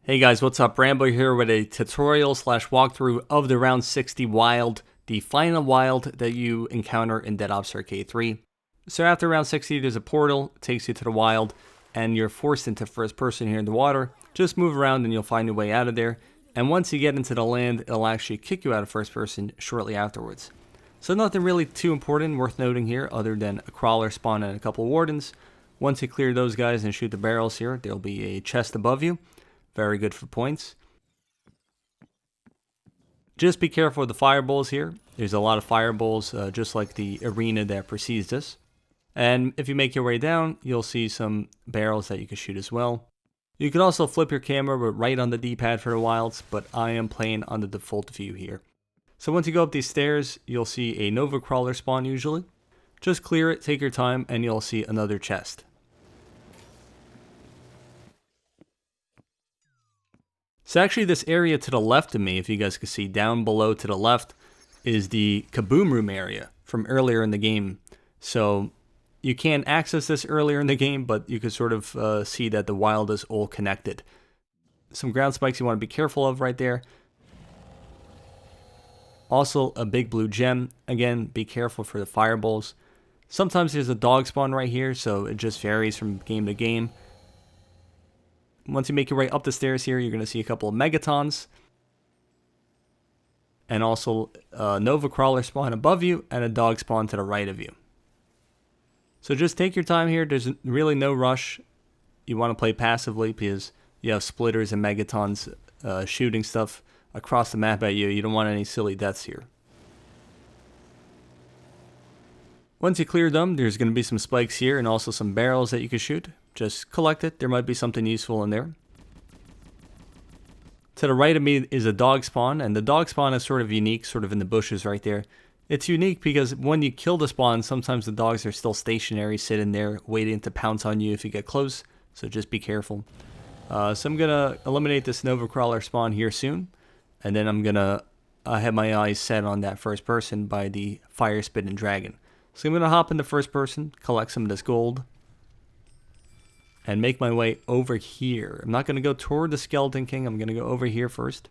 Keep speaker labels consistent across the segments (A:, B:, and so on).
A: Hey guys, what's up? Rambo here with a tutorial slash walkthrough of the round 60 wild, the final wild that you encounter in Dead Ops Arcade 3. So after round 60, there's a portal, it takes you to the wild, and you're forced into first person here in the water. Just move around and you'll find your way out of there. And once you get into the land, it'll actually kick you out of first person shortly afterwards. So nothing really too important worth noting here other than a crawler spawn and a couple of wardens. Once you clear those guys and shoot the barrels here, there'll be a chest above you. Very good for points. Just be careful with the fireballs here. There's a lot of fireballs, just like the arena that precedes this. And if you make your way down, you'll see some barrels that you can shoot as well. You can also flip your camera right on the D-pad for the wilds, but I am playing on the default view here. So once you go up these stairs, you'll see a Nova Crawler spawn usually. Just clear it, take your time, and you'll see another chest. So actually this area to the left of me, if you guys can see down below to the left, is the Kaboom Room area from earlier in the game. So you can't access this earlier in the game, but you can sort of see that the wild is all connected. Some ground spikes you want to be careful of right there. Also a big blue gem. Again, be careful for the fireballs. Sometimes there's a dog spawn right here, so it just varies from game to game. Once you make your way up the stairs here, you're going to see a couple of megatons. And also a Nova Crawler spawn above you and a dog spawn to the right of you. So just take your time here. There's really no rush. You want to play passively because you have splitters and megatons shooting stuff across the map at you. You don't want any silly deaths here. Once you clear them, there's going to be some spikes here and also some barrels that you can shoot. Just collect it. There might be something useful in there. To the right of me is a dog spawn, and the dog spawn is sort of unique, sort of in the bushes right there. It's unique because when you kill the spawn, sometimes the dogs are still stationary, sitting there, waiting to pounce on you if you get close, so just be careful. So I'm going to eliminate this Nova Crawler spawn here soon, and then I'm going to have my eyes set on that first person by the Fire Spitting Dragon. So I'm going to hop into first person, collect some of this gold, and make my way over here. I'm not going to go toward the Skeleton King. I'm going to go over here first.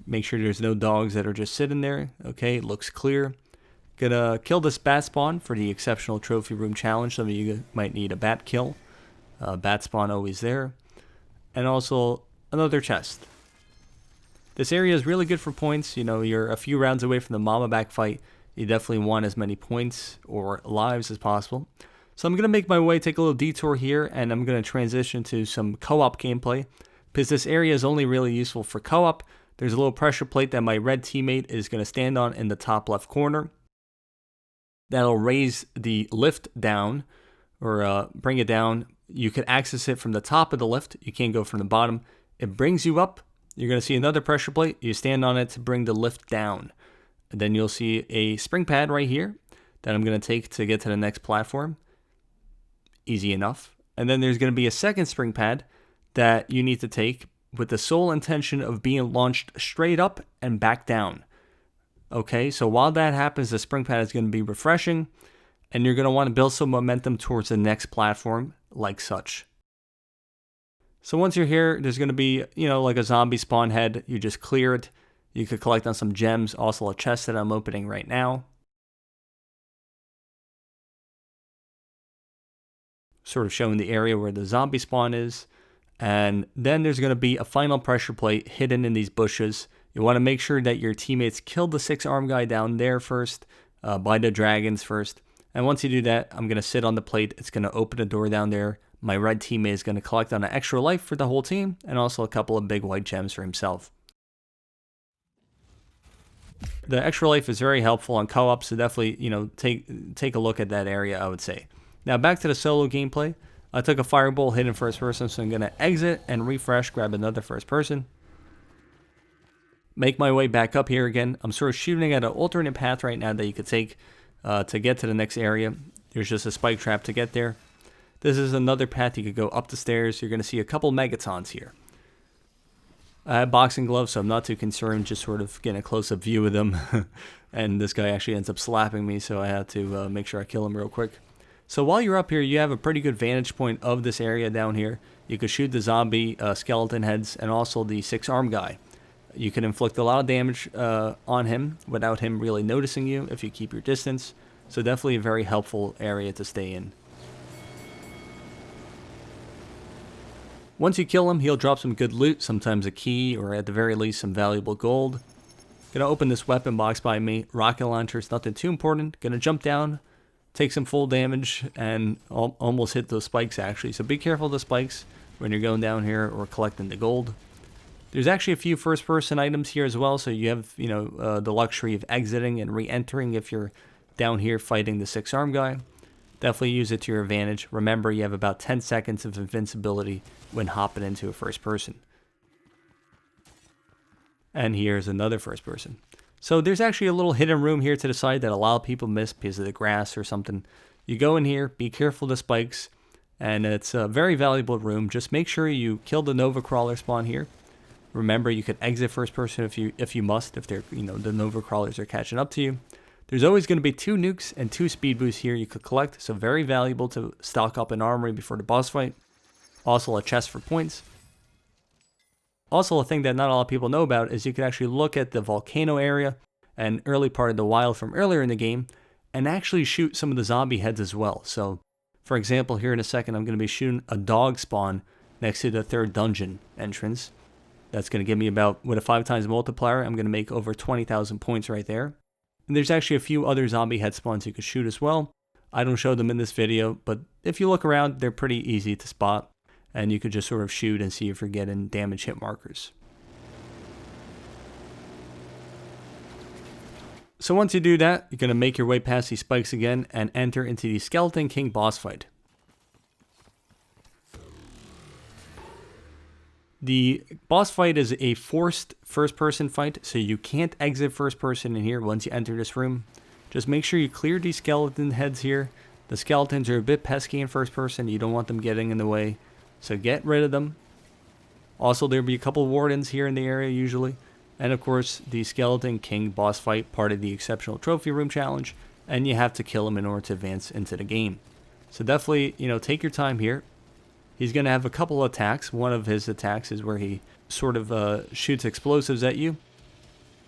A: Make sure there's no dogs that are just sitting there. Okay, it looks clear. Gonna kill this bat spawn for the exceptional trophy room challenge. Some of you might need a bat kill. Bat spawn always there. And also another chest. This area is really good for points. You know, you're a few rounds away from the Mama Back fight. You definitely want as many points or lives as possible. So I'm going to make my way, take a little detour here, and I'm going to transition to some co-op gameplay. Because this area is only really useful for co-op. There's a little pressure plate that my red teammate is going to stand on in the top left corner. That'll raise the lift down, or bring it down. You can access it from the top of the lift. You can't go from the bottom. It brings you up. You're going to see another pressure plate. You stand on it to bring the lift down. And then you'll see a spring pad right here that I'm going to take to get to the next platform. Easy enough. And then there's going to be a second spring pad that you need to take with the sole intention of being launched straight up and back down. Okay, so while that happens, the spring pad is going to be refreshing, and you're going to want to build some momentum towards the next platform, like such. So once you're here, there's going to be, like a zombie spawn head. You just clear it. You could collect on some gems, also a chest that I'm opening right now. Sort of showing the area where the zombie spawn is. And then there's going to be a final pressure plate hidden in these bushes. You want to make sure that your teammates kill the 6-arm guy down there first, by the dragons first. And once you do that, I'm going to sit on the plate. It's going to open the door down there. My red teammate is going to collect on an extra life for the whole team, and also a couple of big white gems for himself. The extra life is very helpful on co-op, so definitely, take a look at that area, I would say. Now back to the solo gameplay. I took a fireball hidden first person, so I'm going to exit and refresh, grab another first person. Make my way back up here again. I'm sort of shooting at an alternate path right now that you could take to get to the next area. There's just a spike trap to get there. This is another path you could go up the stairs. You're going to see a couple megatons here. I have boxing gloves, so I'm not too concerned, just sort of getting a close-up view of them. And this guy actually ends up slapping me, so I had to make sure I kill him real quick. So while you're up here, you have a pretty good vantage point of this area down here. you could shoot the zombie skeleton heads and also the 6-arm guy. You can inflict a lot of damage on him without him really noticing you if you keep your distance. So definitely a very helpful area to stay in. Once you kill him, he'll drop some good loot, sometimes a key or at the very least some valuable gold. Gonna open this weapon box by me. Rocket launcher's nothing too important. Gonna jump down, take some full damage, and almost hit those spikes actually. So be careful of the spikes when you're going down here or collecting the gold. There's actually a few first-person items here as well, so you have the luxury of exiting and re-entering if you're down here fighting the 6-arm guy. Definitely use it to your advantage. Remember, you have about 10 seconds of invincibility when hopping into a first person. And here's another first person. So there's actually a little hidden room here to the side that a lot of people miss because of the grass or something. You go in here, be careful of the spikes, and it's a very valuable room. Just make sure you kill the Nova Crawler spawn here. Remember, you could exit first person if you must, if they're the Nova Crawlers are catching up to you. There's always going to be 2 nukes and 2 speed boosts here you could collect, so very valuable to stock up an armory before the boss fight. Also a chest for points. Also a thing that not a lot of people know about is you can actually look at the volcano area and early part of the wild from earlier in the game and actually shoot some of the zombie heads as well. So for example, here in a second I'm going to be shooting a dog spawn next to the 3rd dungeon entrance. That's going to give me about, with a 5 times multiplier, I'm going to make over 20,000 points right there. And there's actually a few other zombie head spawns you could shoot as well. I don't show them in this video, but if you look around, they're pretty easy to spot. And you could just sort of shoot and see if you're getting damage hit markers. So once you do that, you're going to make your way past these spikes again and enter into the Skeleton King boss fight. The boss fight is a forced first-person fight, so you can't exit first-person in here once you enter this room. Just make sure you clear these skeleton heads here. The skeletons are a bit pesky in first-person. You don't want them getting in the way, so get rid of them. Also, there'll be a couple wardens here in the area usually. And of course, the Skeleton King boss fight, part of the Exceptional Trophy Room Challenge, and you have to kill him in order to advance into the game. So definitely, take your time here. He's going to have a couple attacks. One of his attacks is where he sort of shoots explosives at you.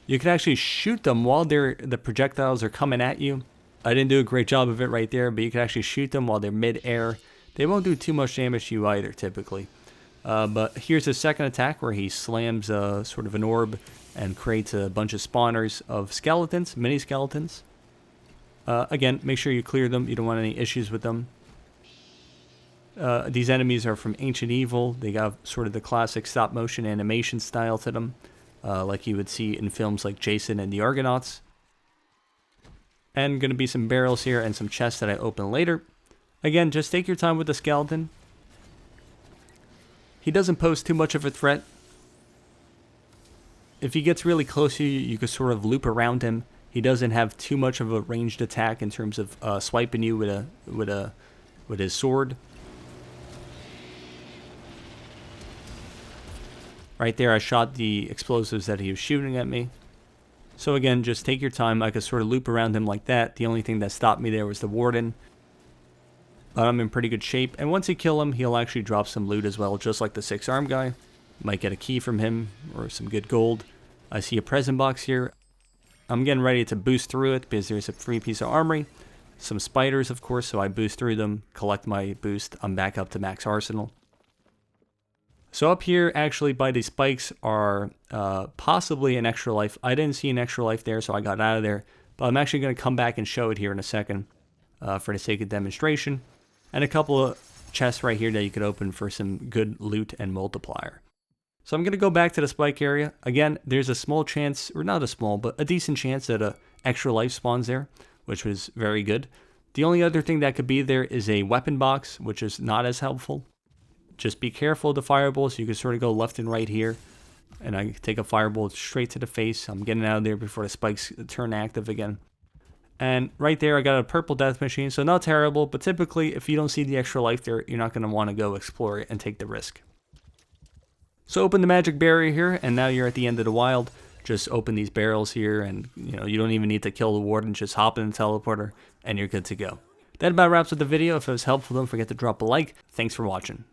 A: You can actually shoot them while the projectiles are coming at you. I didn't do a great job of it right there, but you can actually shoot them while they're mid-air. They won't do too much damage to you either, typically. But here's his second attack where he slams sort of an orb and creates a bunch of spawners of skeletons, mini skeletons. Again, make sure you clear them. You don't want any issues with them. These enemies are from Ancient Evil. They got sort of the classic stop motion animation style to them, like you would see in films like Jason and the Argonauts. And going to be some barrels here and some chests that I open later. Again, just take your time with the skeleton. He doesn't pose too much of a threat. If he gets really close to you, you can sort of loop around him. He doesn't have too much of a ranged attack in terms of swiping you with his sword. Right there, I shot the explosives that he was shooting at me. So again, just take your time. I could sort of loop around him like that. The only thing that stopped me there was the warden. But I'm in pretty good shape. And once you kill him, he'll actually drop some loot as well, just like the 6-arm guy. Might get a key from him or some good gold. I see a present box here. I'm getting ready to boost through it because there's a free piece of armory. Some spiders, of course, so I boost through them, collect my boost. I'm back up to max arsenal. So up here, actually, by these spikes are possibly an extra life. I didn't see an extra life there, so I got out of there. But I'm actually going to come back and show it here in a second for the sake of demonstration. And a couple of chests right here that you could open for some good loot and multiplier. So I'm going to go back to the spike area. Again, there's a small chance, or not a small, but a decent chance that an extra life spawns there, which was very good. The only other thing that could be there is a weapon box, which is not as helpful. Just be careful of the fireballs. You can sort of go left and right here. And I take a fireball straight to the face. I'm getting out of there before the spikes turn active again. And right there, I got a purple death machine. So not terrible, but typically, if you don't see the extra life there, you're not going to want to go explore it and take the risk. So open the magic barrier here, and now you're at the end of the wild. Just open these barrels here, and you don't even need to kill the warden. Just hop in the teleporter, and you're good to go. That about wraps up the video. If it was helpful, don't forget to drop a like. Thanks for watching.